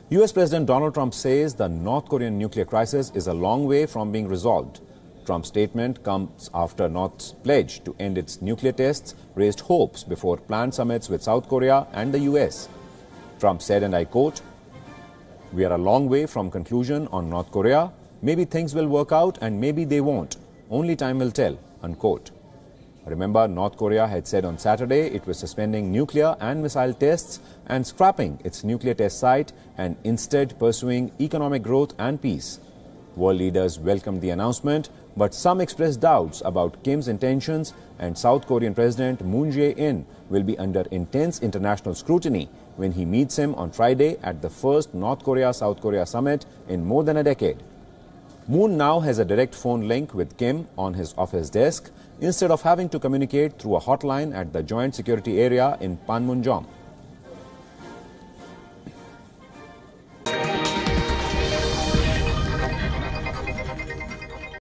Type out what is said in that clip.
US President Donald Trump says the North Korean nuclear crisis is a long way from being resolved. Trump's statement comes after North's pledge to end its nuclear tests raised hopes before planned summits with South Korea and the US. Trump said, and I quote, "We are a long way from conclusion on North Korea. Maybe things will work out and maybe they won't. Only time will tell," unquote. Remember, North Korea had said on Saturday it was suspending nuclear and missile tests and scrapping its nuclear test site and instead pursuing economic growth and peace. World leaders welcomed the announcement, but some expressed doubts about Kim's intentions, and South Korean President Moon Jae-in will be under intense international scrutiny when he meets him on Friday at the first North Korea-South Korea summit in more than a decade. Moon now has a direct phone link with Kim on his office desk instead of having to communicate through a hotline at the Joint Security Area in Panmunjom.